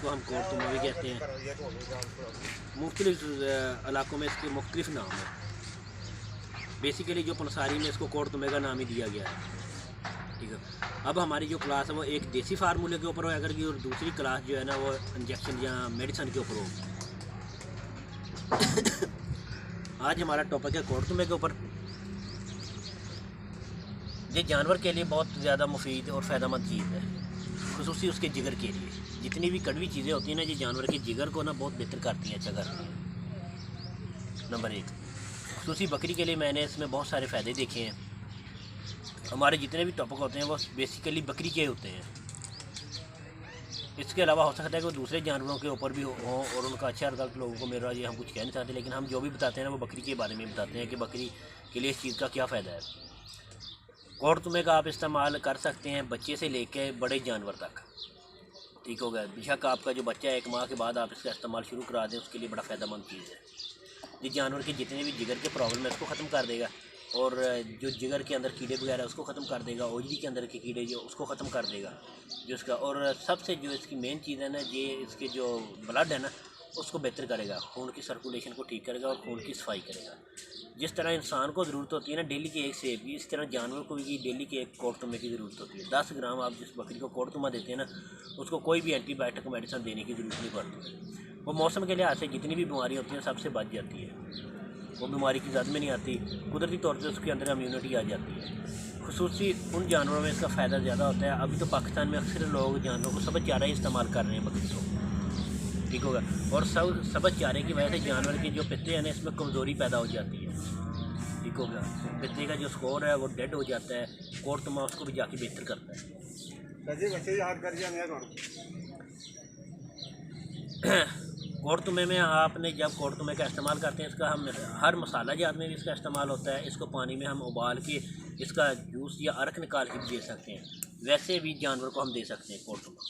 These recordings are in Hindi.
इसको हम कोर्तुमे भी कहते हैं। मुख्तलिफ इलाकों में इसके मुख्तलिफ नाम हैं। बेसिकली जो पंसारी में इसको कोर्तुमे का नाम ही दिया गया है। ठीक है, अब हमारी जो क्लास है वो एक देसी फार्मूले के ऊपर हो अगर की, और दूसरी क्लास जो है ना वो इंजेक्शन या मेडिसिन के ऊपर हो। आज हमारा टॉपिक है कोर्तुमे के ऊपर। ये जानवर के लिए बहुत ज़्यादा मुफीद और फ़ायदेमंद चीज़ है, खुसूसी उसके जिगर के लिए। जितनी भी कड़वी चीज़ें होती हैं ना, ये जानवर के जिगर को ना बहुत बेहतर करती हैं, अच्छा करती हैं। नंबर 1, खुसूसी बकरी के लिए मैंने इसमें बहुत सारे फ़ायदे देखे हैं। हमारे जितने भी टॉपिक होते हैं वो बेसिकली बकरी के होते हैं। इसके अलावा हो सकता है कि वो दूसरे जानवरों के ऊपर भी हो और उनका अच्छा रिजल्ट लोगों को मिल रहा है, ये हम कुछ कह नहीं सकते। लेकिन हम जो भी बताते हैं ना वो बकरी के बारे में बताते हैं कि बकरी के लिए इस चीज़ का क्या फ़ायदा है। कोर्तुमे का आप इस्तेमाल कर सकते हैं बच्चे से लेकर बड़े जानवर तक। ठीक हो गया, बेशक आपका जो बच्चा है 1 माह के बाद आप इसका इस्तेमाल शुरू करा दें, उसके लिए बड़ा फ़ायदेमंद चीज़ है। ये जानवर के जितने भी जिगर के प्रॉब्लम है उसको ख़त्म कर देगा, और जो जिगर के अंदर कीड़े वगैरह उसको ख़त्म कर देगा, ओजरी के अंदर के कीड़े जो उसको ख़त्म कर देगा जो इसका। और सबसे जो इसकी मेन चीज़ है ना, ये इसके जो ब्लड है ना उसको बेहतर करेगा, खून की सर्कुलेशन को ठीक करेगा और खून की सफाई करेगा। जिस तरह इंसान को ज़रूरत होती है ना डेली के 1 सेब की, इस तरह जानवर को भी डेली के 1 कोर्तुमे की ज़रूरत होती है। 10 ग्राम आप जिस बकरी को कोर्तुमा देते हैं ना, उसको कोई भी एंटीबायोटिक मेडिसिन देने की ज़रूरत नहीं पड़ती। वो मौसम के लिहाज से जितनी भी बीमारी होती है सबसे बच जाती है, वो बीमारी की जद में नहीं आती, कुदरती तौर पर उसके अंदर इम्यूनिटी आ जाती है। खुसूसी उन जानवरों में इसका फ़ायदा ज़्यादा होता है। अभी तो पाकिस्तान में अक्सर लोग जानवरों को सबज चारा ही इस्तेमाल कर रहे हैं बकरी को। ठीक होगा, और सबज चारे की वजह से जानवर के जो पित्ते हैं ना इसमें कमज़ोरी पैदा हो जाती है। ठीक होगा, पित्ते का जो स्कोर है वो डेड हो जाता है। कोर्तुमा उसको भी जाके बेहतर करता है। कोर्तुमे में आपने जब कोर्तुमे का इस्तेमाल करते हैं, इसका हम हर मसाला जात में भी इसका इस्तेमाल होता है। इसको पानी में हम उबाल के इसका जूस या अर्क निकाल के भी दे सकते हैं, वैसे भी जानवर को हम दे सकते हैं कोर्तुमा।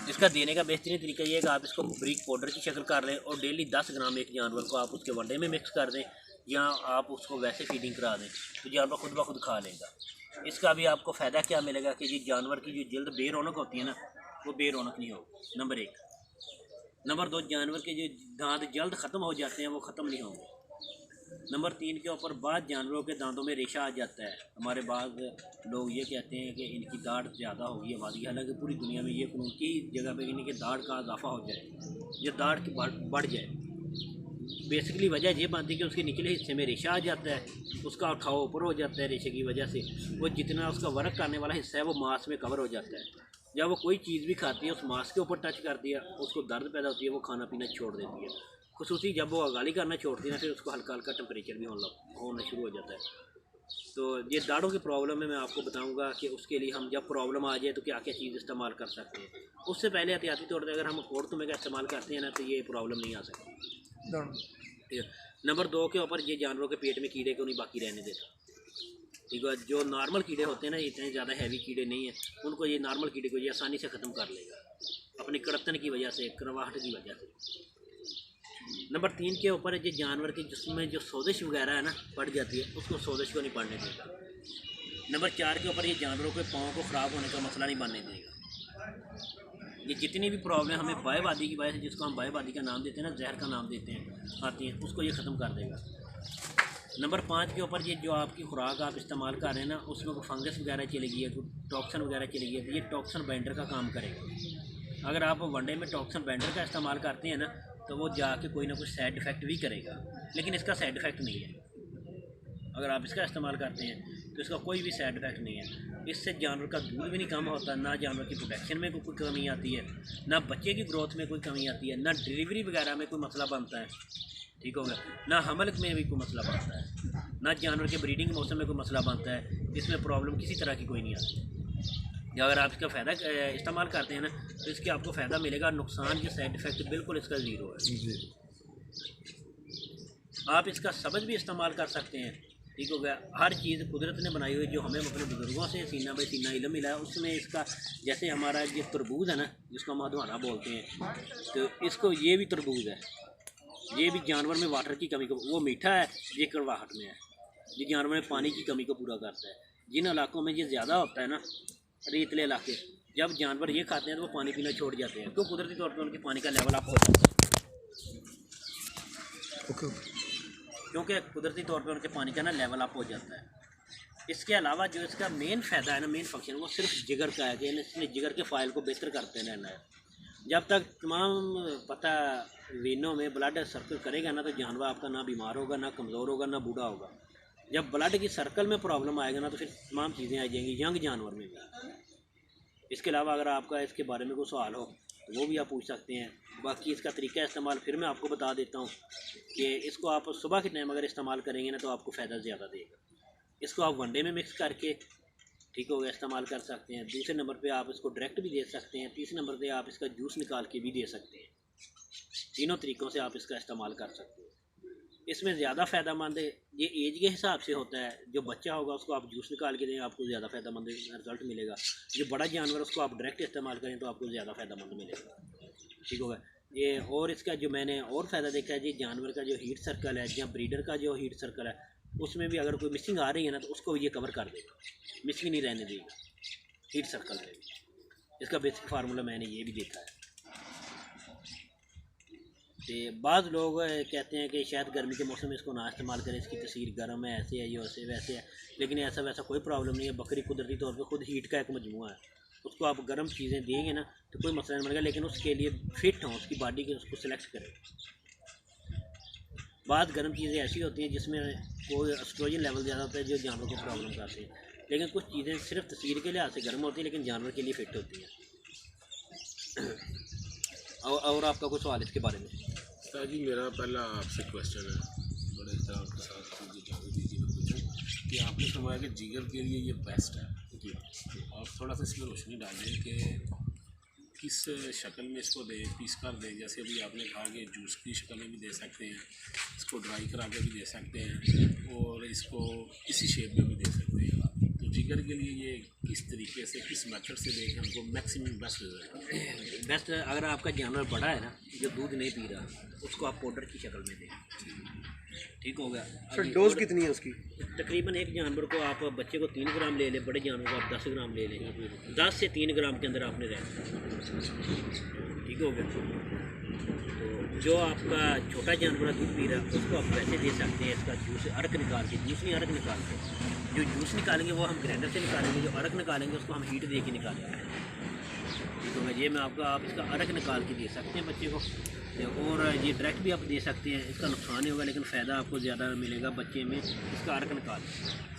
इसका देने का बेहतरीन तरीका ये है कि आप इसको ब्रीक पाउडर की शक्ल कर लें और डेली 10 ग्राम एक जानवर को आप उसके वनडे में मिक्स कर दें, या आप उसको वैसे फीडिंग करा दें तो जानवर खुद ब खुद खा लेगा। इसका भी आपको फ़ायदा क्या मिलेगा कि जी जानवर की जो जल्द बेरौनक होती है ना वो बेरौनक नहीं होगी, नंबर 1। नंबर 2, जानवर के जो दांत जल्द ख़त्म हो जाते हैं वो ख़त्म नहीं होंगे। नंबर 3 के ऊपर बाद जानवरों के दांतों में रेशा आ जाता है। हमारे बाद लोग ये कहते हैं कि इनकी दाढ़ ज़्यादा होगी आबादी, हालांकि पूरी दुनिया में ये कानून की जगह पे इनकी दाढ़ का इजाफा हो जाए, ये दाढ़ की बढ़ जाए। बेसिकली वजह ये बनती है कि उसके निचले हिस्से में रेशा आ जाता है, उसका उठाव ऊपर हो जाता है रेशे की वजह से। वो जितना उसका वर्क करने वाला हिस्सा है वो मांस में कवर हो जाता है। जब वो कोई चीज़ भी खाती है उस मांस के ऊपर टच करती है, उसको दर्द पैदा होती है, वो खाना पीना छोड़ देती है। खुसूसी जब वो गाली करना छोड़ती है ना, फिर उसको हल्का हल्का टेम्परेचर भी होना शुरू हो जाता है। तो ये दाढ़ों की प्रॉब्लम है, मैं आपको बताऊंगा कि उसके लिए हम जब प्रॉब्लम आ जाए तो क्या क्या चीज़ इस्तेमाल कर सकते हैं। उससे पहले एहतियाती तौर पर अगर हम कोर्तुमे का इस्तेमाल करते हैं ना तो ये प्रॉब्लम नहीं आ सकती। ठीक है, नंबर 2 के ऊपर ये जानवरों के पेट में कीड़े को नहीं बाकी रहने देता। ठीक है, जो नॉर्मल कीड़े होते हैं ना, इतने ज़्यादा हैवी कीड़े नहीं हैं, उनको ये नॉर्मल कीड़े को ये आसानी से ख़त्म कर लेगा अपनी कड़तन की वजह से, करवाहट की वजह से। नंबर 3 के ऊपर ये जानवर के जिसमें जो सोजिश वगैरह है ना पड़ जाती है, उसको सोजिश को नहीं पड़ने देगा। नंबर 4 के ऊपर ये जानवरों के पाँव को ख़राब होने का मसला नहीं बनने देगा। ये जितनी भी प्रॉब्लम हमें बायवादी की वजह से, जिसको हम बायवादी का नाम देते हैं ना, जहर का नाम देते हैं, आती हैं, उसको ये ख़त्म कर देगा। नंबर 5 के ऊपर ये जो आपकी खुराक आप इस्तेमाल कर रहे हैं ना, उसमें कोई फंगस वगैरह चली गई है, कोई टॉक्सन वगैरह चली गई है, तो ये टॉक्सन बाइंडर का काम करेगा। अगर आप वनडे में टॉक्सन बाइंडर का इस्तेमाल करते हैं ना तो वो जाके कोई ना कोई साइड इफ़ेक्ट भी करेगा, लेकिन इसका साइड इफ़ेक्ट नहीं है। अगर आप इसका इस्तेमाल करते हैं तो इसका कोई भी साइड इफ़ेक्ट नहीं है। इससे जानवर का दूध भी नहीं कम होता, ना जानवर की प्रोडक्शन में कोई कमी आती है, ना बच्चे की ग्रोथ में कोई कमी आती है, ना डिलीवरी वगैरह में कोई मसला बनता है। ठीक हो गया, ना हमल में भी कोई मसला बनता है, ना जानवर के ब्रीडिंग मौसम में कोई मसला बनता है। इसमें प्रॉब्लम किसी तरह की कोई नहीं आती। अगर आप इसका फ़ायदा इस्तेमाल करते हैं ना तो इसके आपको फ़ायदा मिलेगा, नुकसान के साइड इफ़ेक्ट बिल्कुल इसका ज़ीरो है। आप इसका सबज भी इस्तेमाल कर सकते हैं। ठीक हो गया, हर चीज़ कुदरत ने बनाई हुई जो हमें अपने बुज़ुर्गों से सीना बाई सीना इल्म मिला है, उसमें इसका जैसे हमारा ये तरबूज है ना जिसको हम अधवाना बोलते हैं, तो इसको ये भी तरबूज है, ये भी जानवर में वाटर की कमी को, वो मीठा है, ये कड़वाहट में है, ये जानवर में पानी की कमी को पूरा करता है। जिन इलाकों में ये ज़्यादा होता है ना, रेतले इलाके, जब जानवर ये खाते हैं तो वो पानी पीना छोड़ जाते हैं, तो कुदरती तौर पर उनके पानी का लेवल अप हो जाता है। ओके। क्योंकि कुदरती तौर पर उनके पानी का ना लेवल अप हो जाता है। इसके अलावा जो इसका मेन फ़ायदा है ना, मेन फंक्शन, वो सिर्फ जिगर का है कि इसने जिगर के फाइल को बेहतर करते रहना है। जब तक तमाम पता वेनों में ब्लड सर्कल करेगा ना, तो जानवर आपका ना बीमार होगा, ना कमज़ोर होगा, ना बूढ़ा होगा। जब ब्लड की सर्कल में प्रॉब्लम आएगा ना, तो फिर तमाम चीज़ें आ जाएंगी यंग जानवर में भी। इसके अलावा अगर आपका इसके बारे में कोई सवाल हो तो वो भी आप पूछ सकते हैं। बाकी इसका तरीका इस्तेमाल फिर मैं आपको बता देता हूँ कि इसको आप सुबह के टाइम अगर इस्तेमाल करेंगे ना, तो आपको फ़ायदा ज़्यादा देगा। इसको आप वनडे में मिक्स करके, ठीक हो गया, इस्तेमाल कर सकते हैं। दूसरे नंबर पे आप इसको डायरेक्ट भी दे सकते हैं। तीसरे नंबर पे आप इसका जूस निकाल के भी दे सकते हैं। तीनों तरीक़ों से आप इसका इस्तेमाल कर सकते हैं। इसमें ज़्यादा फ़ायदामंद ये एज के हिसाब से होता है। जो बच्चा होगा उसको आप जूस निकाल के दें, आपको ज़्यादा फ़ायदामंद रिज़ल्ट मिलेगा। जो बड़ा जानवर उसको आप डायरेक्ट इस्तेमाल करें तो आपको ज़्यादा फ़ायदामंद मिलेगा, ठीक होगा ये। और इसका जो मैंने और फ़ायदा देखा है जी, जानवर का जो हीट सर्कल है या ब्रीडर का जो हीट सर्कल है, उसमें भी अगर कोई मिसिंग आ रही है ना, तो उसको ये कवर कर देगा, मिसिंग नहीं रहने देगा हीट सर्कल में भी। इसका बेसिक फार्मूला मैंने ये भी देखा है। तो बाद लोग कहते हैं कि शायद गर्मी के मौसम में इसको ना इस्तेमाल करें, इसकी तसीर गर्म है, ऐसे है, ये वैसे वैसे है। लेकिन ऐसा वैसा कोई प्रॉब्लम नहीं है। बकरी कुदरती तौर पे खुद हीट का एक मजमूआ है। उसको आप गर्म चीज़ें देंगे ना तो कोई मसला नहीं बनेगा, लेकिन उसके लिए फिट हों, उसकी बॉडी के उसको सिलेक्ट करें। बाद गर्म चीज़ें ऐसी होती हैं जिसमें कोई एस्ट्रोजन लेवल ज़्यादा होता है, जो जानवर को प्रॉब्लम करते हैं। लेकिन कुछ चीज़ें सिर्फ तस्वीर के लिहाज से गर्म होती हैं, लेकिन जानवर के लिए फ़िट होती हैं। और आपका कोई सवाल इसके बारे में? सर जी, मेरा पहला आपसे क्वेश्चन है, बड़े इख्तियार के साथ मुझे इजाज़त दीजिए मैं पूछूँ कि आपने फरमाया कि जिगर के लिए ये बेस्ट है जी। आप थोड़ा सा इसमें रोशनी डालें कि किस शक्ल में इसको दें, पीस कर दें। जैसे अभी आपने कहा कि जूस की शक्ल में भी दे सकते हैं, इसको ड्राई करा के भी दे सकते हैं, और इसको इसी शेप में भी दे सकते हैं। तो जिगर के लिए ये किस तरीके से, किस मेथड से दें हमको मैक्सिमम बेस्ट रिजल्ट? बेस्ट अगर आपका जानवर बड़ा है ना, जो दूध नहीं पी रहा, उसको आप पाउडर की शक्ल में दें, ठीक हो गया। सर डोज कितनी है उसकी? तकरीबन एक जानवर को आप, बच्चे को 3 ग्राम ले लें, बड़े जानवर को आप 10 ग्राम ले लें। 10 से 3 ग्राम के अंदर आपने रहना, ठीक हो गया। तो जो आपका छोटा जानवर दूध पी रहा है उसको आप वैसे दे सकते हैं। इसका जूस अर्क निकाल के, जूस नहीं अर्क निकाल के, जो जूस निकालेंगे वो हम ग्राइंडर से निकालेंगे, जो अर्क निकालेंगे उसको हम हीट दे के निकालेंगे। तो मैं ये मैं आपका, आप इसका अर्क निकाल के दे सकते हैं बच्चे को। और ये डायरेक्ट भी आप दे सकते हैं। इसका नुकसान नहीं होगा, लेकिन फ़ायदा आपको ज़्यादा मिलेगा बच्चे में। इसका अर्क निकाल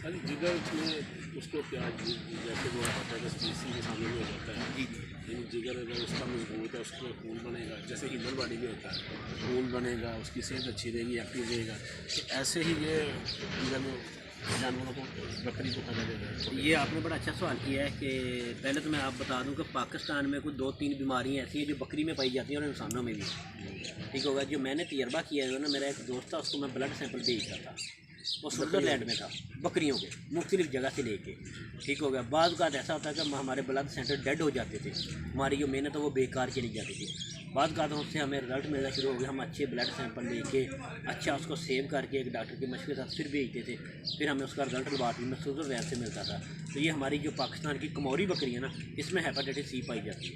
सर जिगर में उसको क्या, जैसे वो होता है कि स्पीसी के सामने में हो जाता है जी। लेकिन जिगर अगर उसका मजबूत है, उसको खून बनेगा, जैसे ह्यूमन बॉडी में होता है, खून बनेगा, उसकी सेहत अच्छी रहेगी, एक्टिव रहेगा। तो ऐसे ही ये जिगर में जानवरों को, बकरी को खाना देगा। ये आपने बड़ा अच्छा सवाल किया है कि पहले तो मैं आप बता दूं कि पाकिस्तान में कुछ 2-3 बीमारियां ऐसी हैं जो बकरी में पाई जाती हैं और इंसानों में भी, ठीक होगा। जो मैंने तजर्बा किया है ना, मेरा एक दोस्त था, उसको मैं ब्लड सैंपल भेजता था, वो स्विट्ज़रलैंड में था, बकरियों के मुख्तलिफ जगह से लेके, ठीक हो गया। बाद का ऐसा होता है कि हमारे ब्लड सेंटर डेड हो जाते थे, हमारी जो मेहनत है वो बेकार चली जाती थी। बाद का तो उससे हमें रिज़ल्ट मिलना शुरू हो गया। हम अच्छे ब्लड सैंपल लेके अच्छा उसको सेव करके एक डॉक्टर के मशवरे के साथ फिर भेजते थे, फिर हमें उसका रिज़ल्ट लैबॉरेटरी में स्विट्ज़रलैंड से मिलता था। तो ये हमारी जो पाकिस्तान की कमौरी बकरी है ना, इसमें हेपेटाइटिस सी पाई जाती है।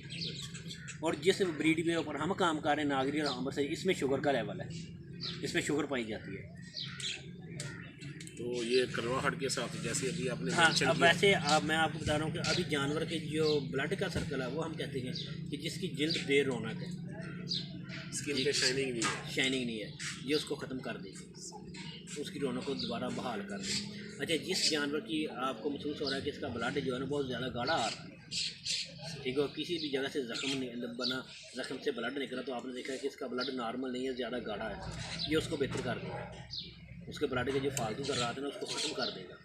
और जिस ब्रीड के ऊपर हम काम कर रहे हैं, नागरी और अमृतसर, इसमें शुगर का लेवल है, इसमें शुगर पाई जाती है। तो ये करवाहट के साथ, जैसे अभी आपने हाँ, अब वैसे अब मैं आपको बता रहा हूँ कि अभी जानवर के जो ब्लड का सर्कल है वो हम कहते हैं कि जिसकी जल्द बेरौनक है, स्किन पे शाइनिंग नहीं है, शाइनिंग नहीं है, ये उसको ख़त्म कर देगी, उसकी रौनक को दोबारा बहाल कर देगी। अच्छा, जिस जानवर की आपको महसूस हो रहा है कि इसका ब्लड जो है ना बहुत ज़्यादा गाढ़ा आ रहा है, ठीक है, किसी भी जगह से ज़ख्म बना, ज़ख्म से ब्लड निकला, तो आपने देखा है कि इसका ब्लड नॉर्मल नहीं है, ज़्यादा गाढ़ा है, ये उसको बेहतर कर देगा। उसके ब्लड के जो फालतू कर रहा था ना, उसको ख़त्म कर देगा।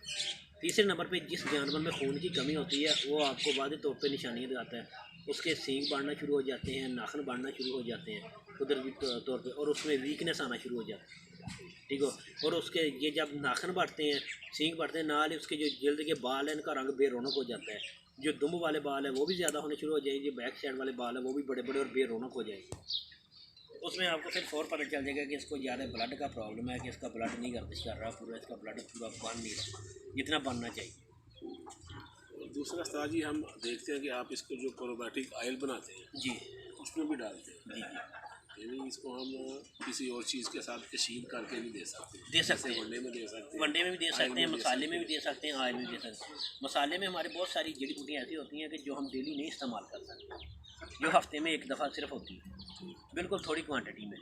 तीसरे नंबर पे जिस जानवर में खून की कमी होती है वो आपको वाज़ेह तौर पे निशानियाँ दिखाता है। उसके सींग बढ़ना शुरू हो जाते हैं, नाखून बढ़ना शुरू हो जाते हैं कुदरती तौर पे, और उसमें वीकनेस आना शुरू हो जाती है, ठीक हो। और उसके ये जब नाखून बढ़ते हैं, सींग बढ़ते हैं, नाल ही उसके जो जल्द के बाल हैं इनका रंग बेरौनक हो जाता है। जो दुम्ब वाले बाल हैं वो भी ज़्यादा होने शुरू हो जाएंगे, बैक साइड वाले बाल हैं वो भी बड़े बड़े और बेरौनक हो जाएंगे। उसमें आपको फिर फौर पता चल जाएगा कि इसको ज़्यादा ब्लड का प्रॉब्लम है, कि इसका ब्लड नहीं गर्दिश कर रहा पूरा, इसका ब्लड पूरा बन नहीं रहा जितना बनना चाहिए। दूसरा उस्ताद जी, हम देखते हैं कि आप इसको जो प्रोबायोटिक ऑयल बनाते हैं जी उसमें भी डालते हैं, जी जी यानी इसको हम किसी और चीज़ के साथ कशीद करके भी दे सकते हैं। दे सकते जैसे हैं, वनडे में दे सकते हैं, वनडे में भी दे ऑयल सकते हैं, में दे मसाले में सकते भी दे सकते हैं, ऑयल में भी दे सकते हैं। मसाले में हमारे बहुत सारी जड़ी बूटियाँ ऐसी होती हैं कि जो हम डेली नहीं इस्तेमाल कर सकते, जो हफ्ते में एक दफ़ा सिर्फ होती है, बिल्कुल थोड़ी क्वांटिटी में,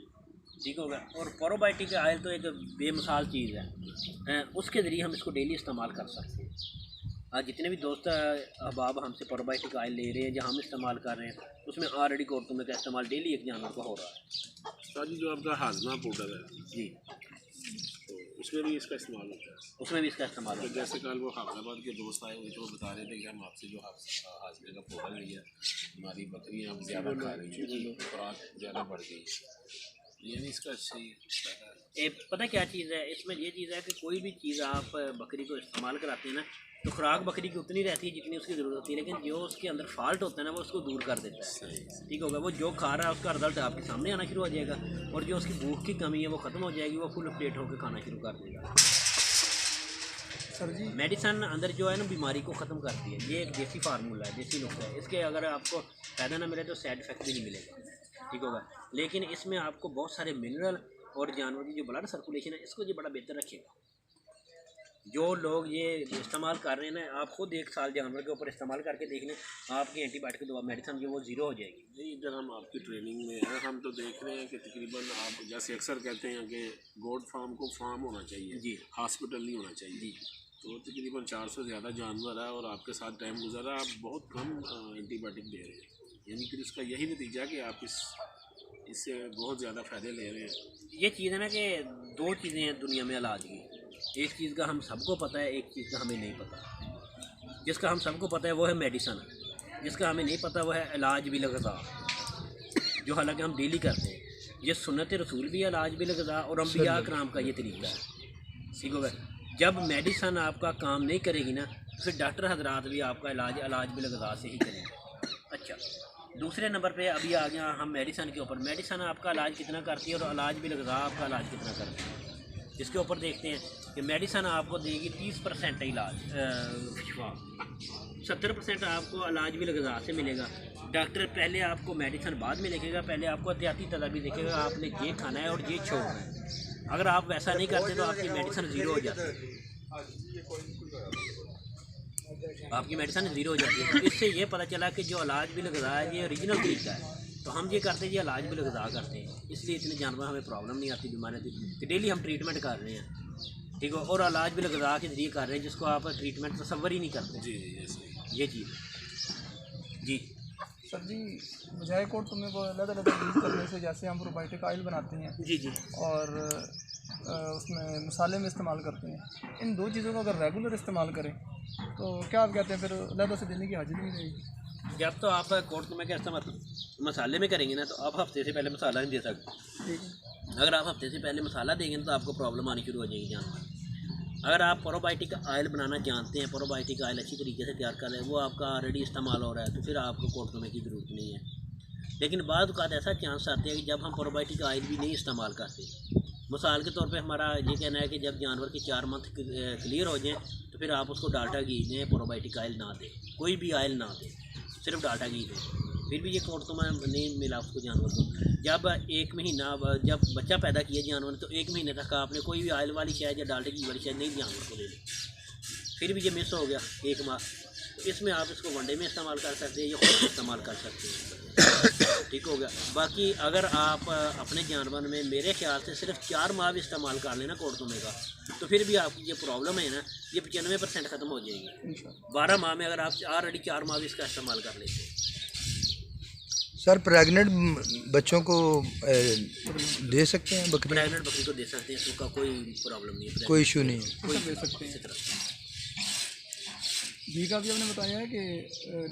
ठीक होगा। और प्रोबायोटिक ऑयल तो एक बेमिसाल चीज़ है, उसके ज़रिए हम इसको डेली इस्तेमाल कर सकते हैं। आज जितने भी दोस्त अहबाब हमसे प्रोबायोटिक ऑयल ले रहे हैं, जो हम इस्तेमाल कर रहे हैं, उसमें ऑलरेडी कोर्टों का इस्तेमाल डेली एक जानवर को हो रहा है। उस्ताद जी, जो आपका हाजमा पाउडर है जी, तो उसमें भी इसका इस्तेमाल होता है। उसमें भी इसका इस्तेमाल तो होता है। जैसे कल वो हैदराबाद के दोस्त आए हुए थे, वो बता रहे थे कि हम आपसे जो हाजमे का पाउडर लिया, हमारी बकरियाँ अब ज़्यादा खा रही हैं, खुराक ज़्यादा बढ़ गई है, यानी इसका सही फायदा है। पता क्या चीज़ है इसमें, ये चीज़ है कि कोई भी चीज़ आप बकरी को इस्तेमाल कराते हैं ना, तो खुराक बकरी की उतनी रहती है जितनी उसकी ज़रूरत होती है, लेकिन जो उसके अंदर फॉल्ट होता है ना वो उसको दूर कर देता है, ठीक होगा। वो जो खा रहा है उसका रिजल्ट आपके सामने आना शुरू हो जाएगा, और जो उसकी भूख की कमी है वो ख़त्म हो जाएगी, वो फुल प्लेट होकर खाना शुरू कर देगा। सर जी, मेडिसन अंदर जो है ना बीमारी को ख़त्म करती है, ये एक देसी फार्मूला है, देसी नुस्खा है। इसके अगर आपको फ़ायदा ना मिले तो साइड इफेक्ट भी नहीं मिलेगा, ठीक होगा। लेकिन इसमें आपको बहुत सारे मिनरल और जानवर की जो ब्लड सर्कुलेशन है इसको ये बड़ा बेहतर रखेगा। जो लोग ये इस्तेमाल कर रहे हैं ना, आप खुद एक साल जानवर के ऊपर इस्तेमाल करके देख लें, आपकी एंटीबायोटिक दवा मेडिसिन जो वो ज़ीरो हो जाएगी। नहीं, इधर हम आपकी ट्रेनिंग में हैं, हम तो देख रहे हैं कि तकरीबन आप जैसे अक्सर कहते हैं कि गोड फार्म को फार्म होना चाहिए जी, हॉस्पिटल नहीं होना चाहिए जी, तो तकरीबन 400 से ज़्यादा जानवर है और आपके साथ टाइम गुजरा, आप बहुत कम एंटीबायोटिक दे रहे हैं, यानी कि इसका यही नतीजा कि आप इससे बहुत ज़्यादा फ़ायदे ले रहे हैं। ये चीज़ है ना कि दो चीज़ें हैं दुनिया में इलाज की, एक चीज़ का हम सबको पता है, एक चीज़ का हमें नहीं पता। जिसका हम सबको पता है वो है मेडिसन, जिसका हमें नहीं पता वो है इलाज बिल ग़ज़ा, जो हालांकि हम डेली करते हैं। ये सुन्नत रसूल भी है, इलाज बिल ग़ज़ा, और अम्बिया कराम का ये तरीका है, ठीक होगा। जब मेडिसन आपका काम नहीं करेगी ना, तो फिर डॉक्टर हजरात भी आपका इलाज बिल ग़ज़ा से ही करेंगे। अच्छा, दूसरे नंबर पे अभी आ गया हम मेडिसन के ऊपर। मेडिसन आपका इलाज कितना करती है और इलाज बिल ग़ज़ा आपका इलाज कितना करती है, इसके ऊपर देखते हैं कि मेडिसन आपको देगी 30% इलाज शिफा, 70% आपको इलाज बिल ग़ज़ा से मिलेगा। डॉक्टर पहले आपको मेडिसन बाद में लिखेगा, पहले आपको एहतियाती तदाबीर देखेगा, आपने ये खाना है और ये छोड़ना है। अगर आप वैसा नहीं करते तो आपकी मेडिसिन ज़ीरो हो जाती है, आपकी मेडिसिन ज़ीरो हो जाती है। तो इससे ये पता चला कि जो इलाज बिल ग़ज़ा है ये ओरिजिनल तरीका है। तो हम ये करते हैं, ये इलाज बिल ग़ज़ा करते हैं, इसलिए इतने जानवर हमें प्रॉब्लम नहीं आती, बीमारी आती कि डेली हम ट्रीटमेंट कर रहे हैं, ठीक है। और इलाज बिल ग़ज़ा के ज़रिए कर रहे हैं जिसको आप ट्रीटमेंट तसव्वुर ही नहीं करते। जी जी, ये चीज़ जी। सर जी, बजाय कोट तुम्हें वो अलग अलग यूज़ करने से, जैसे हम प्रोबायोटिक ऑयल बनाते हैं जी जी, और उसमें मसाले में इस्तेमाल करते हैं, इन दो चीज़ों को अगर रेगुलर इस्तेमाल करें तो क्या आप कहते हैं फिर अलग से देने की हाजिर नहीं रहेगी? जब तो आप कोर्ट में क्या इस्तेमाल मसाले में करेंगे ना, तो आप हफ्ते से पहले मसाला नहीं दे सकते। ठीक है। अगर आप हफ्ते से पहले मसाला देंगे तो आपको प्रॉब्लम आनी शुरू हो जाएगी जानवर। अगर आप प्रोबायोटिक ऑयल बनाना जानते हैं, प्रोबायोटिक ऑयल अच्छी तरीके से तैयार कर रहे हैं, वो आपका ऑलरेडी इस्तेमाल हो रहा है, तो फिर आपको कोर्ट में की ज़रूरत नहीं है। लेकिन बाद औक़ात ऐसा चांस आते हैं कि जब हम प्रोबायोटिक ऑयल भी नहीं इस्तेमाल करते, मिसाल के तौर पे हमारा ये कहना है कि जब जानवर के 4 मंथ क्लियर हो जाएँ तो फिर आप उसको डाल्टा घी दें, प्रोबायोटिक ऑयल ना दें, कोई भी ऑयल ना दें, सिर्फ डाल्टा घी दें। फिर भी ये कोर्ट तो नहीं मिला उसको जानवर को। जब 1 महीना, जब बच्चा पैदा किया जानवर, तो 1 महीने तक आपने कोई भी ऑयल वाली शायद या डाल्टे की वाली शायद नहीं जानवर को दे दी, फिर भी ये मिस हो गया 1 माह, तो इसमें आप इसको वनडे में इस्तेमाल कर सकते हैं या खुद इस्तेमाल कर सकते हैं, ठीक हो गया। बाकी अगर आप अपने जानवर में मेरे ख्याल से सिर्फ 4 माह भी इस्तेमाल कर लेना कोर्टुमे का, तो फिर भी आपकी ये प्रॉब्लम है ना, ये 95% ख़त्म हो जाएगी। इंशाल्लाह। 12 माह में अगर आप ऑलरेडी 4 माह भी इसका इस्तेमाल कर लेते हैं। सर, प्रेग्नेंट बच्चों को दे सकते हैं बकरी? प्रेगनेंट बकरी को दे सकते हैं, उसका कोई प्रॉब्लम नहीं है, कोई इशू नहीं है। कोई दे सकते हैं। इसी तरह घी का भी आपने बताया है कि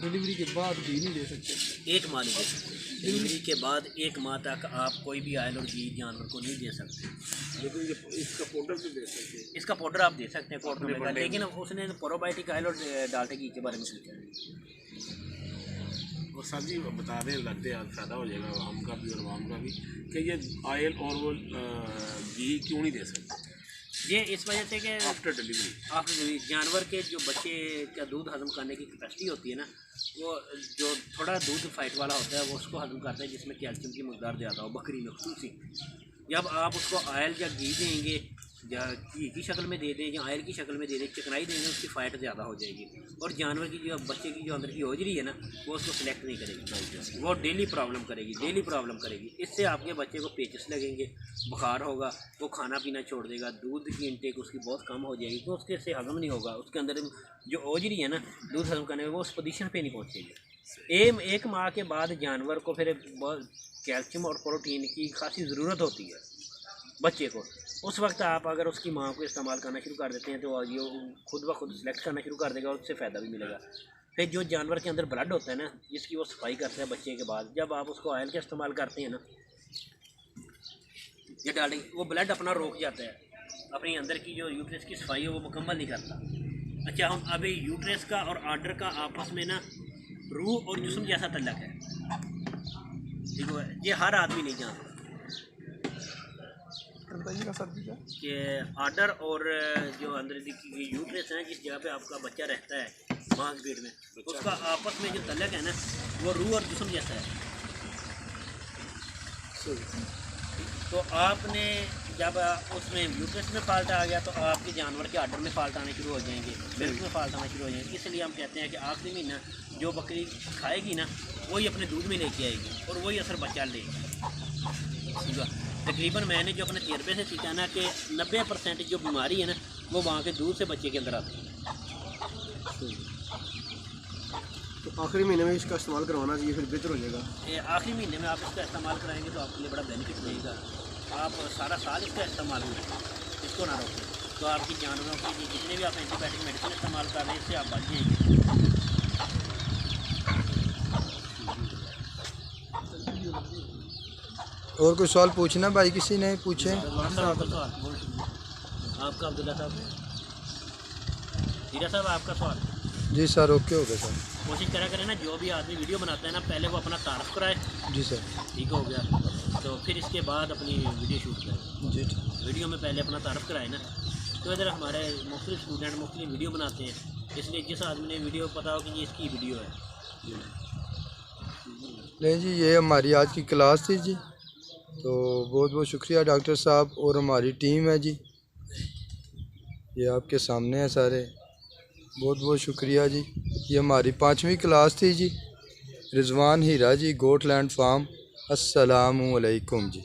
डिलीवरी के बाद घी नहीं दे सकते। 1 माह नहीं दे सकते, डिलीवरी के बाद 1 माह तक आप कोई भी ऑयल और घी जानवर को नहीं दे सकते। लेकिन ये इसका पाउडर तो दे सकते हैं। इसका पाउडर आप दे सकते हैं कोर्ट में, लेकिन उसने प्रोबायोटिक ऑयल और डाल्टे घी के बारे में पूछा है। और सर जी बता रहे हैं, लगते हैं फ़ायदा हो जाएगा हमका भी और आवाम का भी, कि ये ऑयल और वो घी क्यों नहीं दे सकते? ये इस वजह से कि आफ्टर डिलीवरी जानवर के जो बच्चे का दूध हजम करने की कैपेसिटी होती है ना, वो जो थोड़ा दूध फाइट वाला होता है वो उसको हजम करता है जिसमें कैल्शियम की मकदार ज़्यादा हो, बकरी में खुसूसी। जब आप उसको ऑयल या घी देंगे या घी की शक्ल में दे दें या ऑयल की शक्ल में दे दें, चिकनाई देंगे, उसकी फ़ाइट ज़्यादा हो जाएगी और जानवर की जो बच्चे की जो अंदर की होजरी है ना वो उसको सिलेक्ट नहीं करेगी, वो डेली प्रॉब्लम करेगी। इससे आपके बच्चे को पेचिस लगेंगे, बुखार होगा, वो खाना पीना छोड़ देगा, दूध की इंटेक उसकी बहुत कम हो जाएगी, तो उसके से हजम नहीं होगा, उसके अंदर जो होजरी है ना दूध हजम करने में वो उस पोजीशन पे नहीं पहुँचेगी। एक माह के बाद जानवर को फिर कैल्शियम और प्रोटीन की खासी ज़रूरत होती है बच्चे को। उस वक्त आप अगर उसकी माँ को इस्तेमाल करना शुरू कर देते हैं तो ये खुद ब खुद सेलेक्ट करना शुरू कर देगा और उससे फ़ायदा भी मिलेगा। फिर जो जानवर के अंदर ब्लड होता है ना, जिसकी वो सफाई करता है बच्चे के बाद, जब आप उसको ऑयल का इस्तेमाल करते हैं ना ये डालेंगे, वो ब्लड अपना रोक जाता है, अपनी अंदर की जो यूट्रस की सफाई है वो मुकम्मल नहीं करता। अच्छा, हम अभी यूट्रस का और आर्डर का आपस में ना रूह और जिस्म जैसा तल्लक है, ठीक है, ये हर आदमी नहीं जानता बताइएगा सर जी क्या कि आर्डर और जो अंदर की यूट्रस है जिस जगह पे आपका बच्चा रहता है माँ के पेट में, उसका आपस में जो तल्लक है ना वो रूह और जिस्म जैसा है। तो आपने जब उसमें यूट्रस में फॉल्ट आ गया तो आपके जानवर के आर्डर में फॉल्ट आने शुरू हो जाएंगे, मिल्क में फॉल्ट आना शुरू हो जाएंगे। इसलिए हम कहते हैं कि आखिरी महीना जो बकरी खाएगी ना वही अपने दूध में लेके आएगी और वही असर बच्चा लेगी, ठीक है। तकरीबन मैंने जो अपने तजर्बे से सीखा ना कि 90% जो बीमारी है ना वो वहाँ के दूध से बच्चे के अंदर आती है। तो आखिरी महीने में इसका इस्तेमाल करवाना चाहिए, फिर बेहतर हो जाएगा। ये आखिरी महीने में आप इसका इस्तेमाल कराएंगे तो आपके लिए बड़ा बेनिफिट रहेगा। आप सारा साल इसका इस्तेमाल करें, इसको ना रोकें, तो आपकी जानवरों की जितने भी आप एंटीबायोटिक मेडिसिन इस्तेमाल कर रहे हैं इससे आप बच जाएंगे। और कोई सवाल पूछना भाई, किसी ने पूछे? आपका अब्दुल्ला साहब, हीरा साहब आपका सवाल। जी सर, ओके हो गया सर। कोशिश करा करें ना जो भी आदमी वीडियो बनाता है ना पहले वो अपना तारफ़ कराए, जी सर। ठीक हो गया, तो फिर इसके बाद अपनी वीडियो शूट करें। जी वीडियो में पहले अपना तारफ़ कराए ना, तो इधर हमारे मुख्तलिफ स्टूडेंट मुख्तलिफ वीडियो बनाते हैं, इसलिए जिस आदमी ने वीडियो पता हो कि ये इसकी वीडियो है। नहीं जी, ये हमारी आज की क्लास थी जी, तो बहुत बहुत शुक्रिया डॉक्टर साहब और हमारी टीम है जी, ये आपके सामने है सारे, बहुत बहुत शुक्रिया जी। ये हमारी 5वीं क्लास थी जी, रिजवान हीरा जी, गोटलैंड फार्म। अस्सलामु अलैकुम जी।